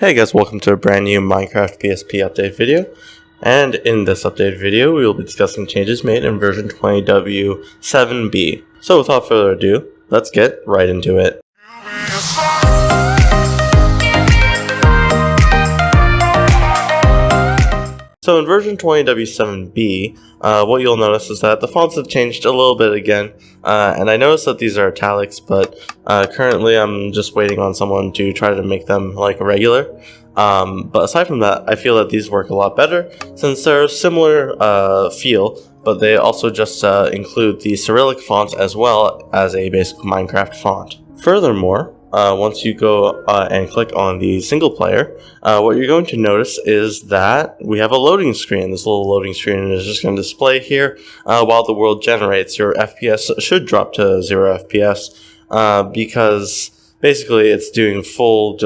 Hey guys, welcome to a brand new Minecraft PSP update video. And in this update video, we will be discussing changes made in version 20w7b. So without further ado, let's get right into it. So in version 20w7b, what you'll notice is that the fonts have changed a little bit again, and I noticed that these are italics, but currently I'm just waiting on someone to try to make them like a regular. But aside from that, I feel that these work a lot better since they're similar feel, but they also just include the Cyrillic font as well as a basic Minecraft font. Furthermore, once you go and click on the single player, what you're going to notice is that we have a loading screen. This little loading screen is just going to display here while the world generates. Your FPS should drop to 0 FPS because basically it's doing full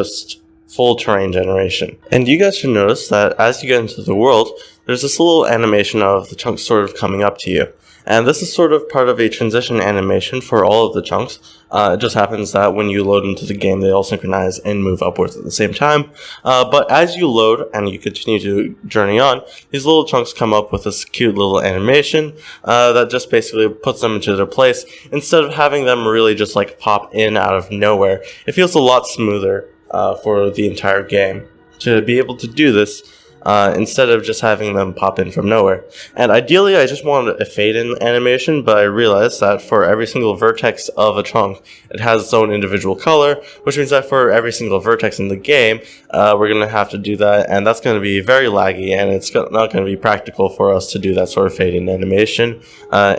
terrain generation. And you guys should notice that as you get into the world, there's this little animation of the chunks sort of coming up to you. And this is sort of part of a transition animation for all of the chunks. It just happens that when you load into the game, they all synchronize and move upwards at the same time. But as you load and you continue to journey on, these little chunks come up with this cute little animation that just basically puts them into their place. Instead of having them really just like pop in out of nowhere, it feels a lot smoother for the entire game to be able to do this. Instead of just having them pop in from nowhere. And ideally, I just wanted a fade-in animation, but I realized that for every single vertex of a chunk, it has its own individual color, which means that for every single vertex in the game, we're going to have to do that, and that's going to be very laggy, and it's not going to be practical for us to do that sort of fade-in animation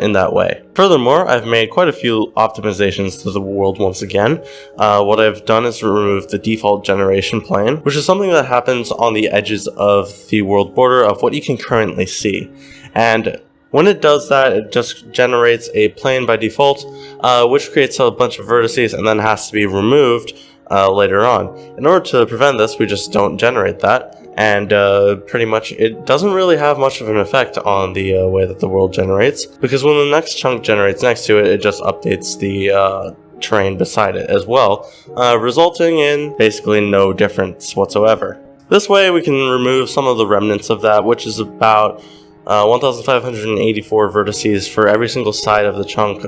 in that way. Furthermore, I've made quite a few optimizations to the world once again. What I've done is remove the default generation plane, which is something that happens on the edges of the world border of what you can currently see. And when it does that, it just generates a plane by default, which creates a bunch of vertices and then has to be removed later on. In order to prevent this, we just don't generate that. And pretty much it doesn't really have much of an effect on the way that the world generates, because when the next chunk generates next to it, it just updates the terrain beside it as well, resulting in basically no difference whatsoever. This way we can remove some of the remnants of that, which is about 1,584 vertices for every single side of the chunk,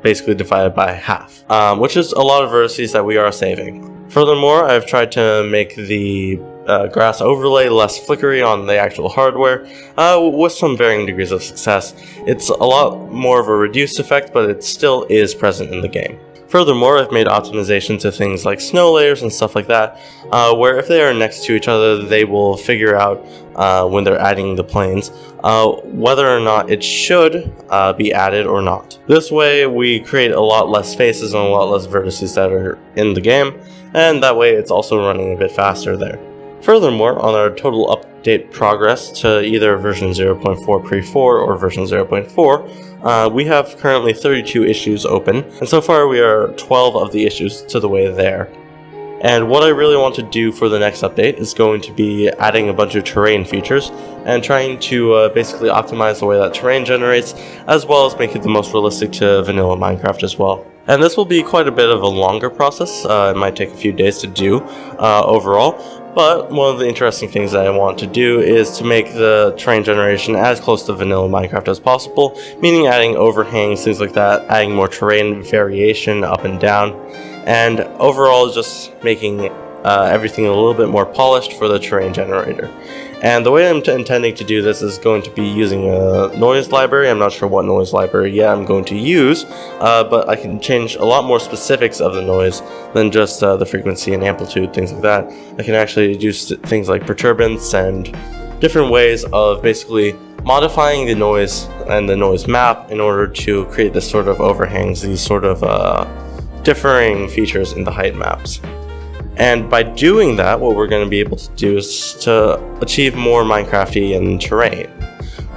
basically divided by half, which is a lot of vertices that we are saving. Furthermore, I've tried to make the grass overlay less flickery on the actual hardware, with some varying degrees of success. It's a lot more of a reduced effect, but it still is present in the game. Furthermore, I've made optimization to things like snow layers and stuff like that, where if they are next to each other, they will figure out when they're adding the planes whether or not it should be added or not. This way, we create a lot less faces and a lot less vertices that are in the game, and that way it's also running a bit faster there. Furthermore, on our total update progress to either version 0.4 pre-4 or version 0.4, we have currently 32 issues open, and so far we are 12 of the issues to the way there. And what I really want to do for the next update is going to be adding a bunch of terrain features and trying to basically optimize the way that terrain generates, as well as make it the most realistic to vanilla Minecraft as well. And this will be quite a bit of a longer process. It might take a few days to do overall. But one of the interesting things that I want to do is to make the terrain generation as close to vanilla Minecraft as possible, meaning adding overhangs, things like that, adding more terrain variation up and down, and overall just making everything a little bit more polished for the terrain generator. And the way I'm intending to do this is going to be using a noise library. I'm not sure what noise library yet I'm going to use, but I can change a lot more specifics of the noise than just the frequency and amplitude, things like that. I can actually do things like perturbance and different ways of basically modifying the noise and the noise map in order to create this sort of overhangs, these sort of differing features in the height maps. And by doing that, what we're going to be able to do is to achieve more Minecraftian terrain.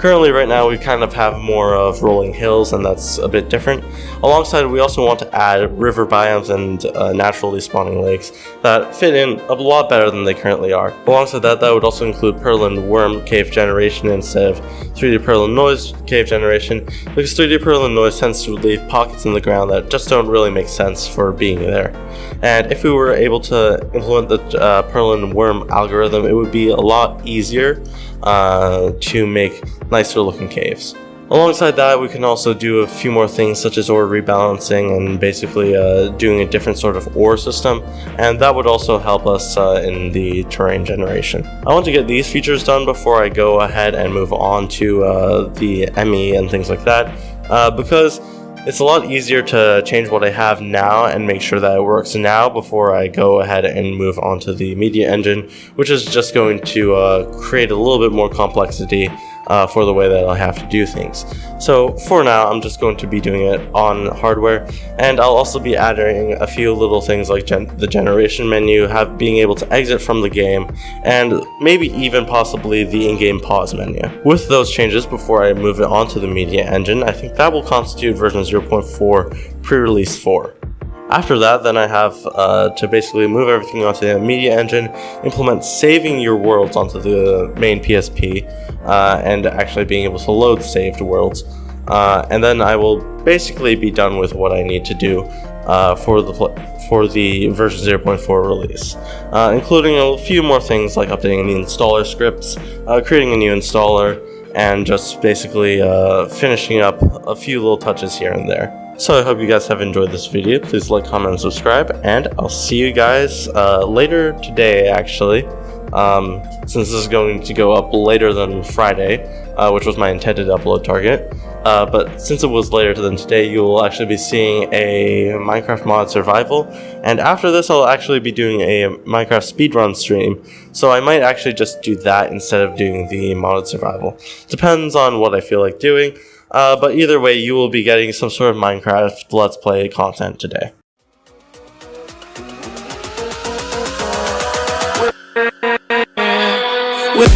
Currently, right now, we kind of have more of rolling hills, and that's a bit different. Alongside, we also want to add river biomes and naturally spawning lakes that fit in a lot better than they currently are. Alongside that would also include pearl and worm cave generation instead of 3D pearl and noise cave generation, because 3D pearl and noise tends to leave pockets in the ground that just don't really make sense for being there. And if we were able to implement the pearl and worm algorithm, it would be a lot easier to make nicer looking caves. Alongside that, we can also do a few more things such as ore rebalancing and basically doing a different sort of ore system, and that would also help us in the terrain generation. I want to get these features done before I go ahead and move on to the ME and things like that, because it's a lot easier to change what I have now and make sure that it works now before I go ahead and move on to the media engine, which is just going to create a little bit more complexity for the way that I have to do things. So for now, I'm just going to be doing it on hardware, and I'll also be adding a few little things like the generation menu, being able to exit from the game, and maybe even possibly the in-game pause menu. With those changes, before I move it on to the media engine, I think that will constitute version 0.4 pre-release 4. After that, then I have to basically move everything onto the media engine, implement saving your worlds onto the main PSP, and actually being able to load saved worlds. And then I will basically be done with what I need to do for the version 0.4 release, including a few more things like updating the installer scripts, creating a new installer, and just basically finishing up a few little touches here and there. So I hope you guys have enjoyed this video. Please like, comment, and subscribe, and I'll see you guys later today, actually, since this is going to go up later than Friday, which was my intended upload target. But since it was later than today, you will actually be seeing a Minecraft mod survival, and after this I'll actually be doing a Minecraft speedrun stream, so I might actually just do that instead of doing the modded survival. Depends on what I feel like doing. But either way, you will be getting some sort of Minecraft Let's Play content today. With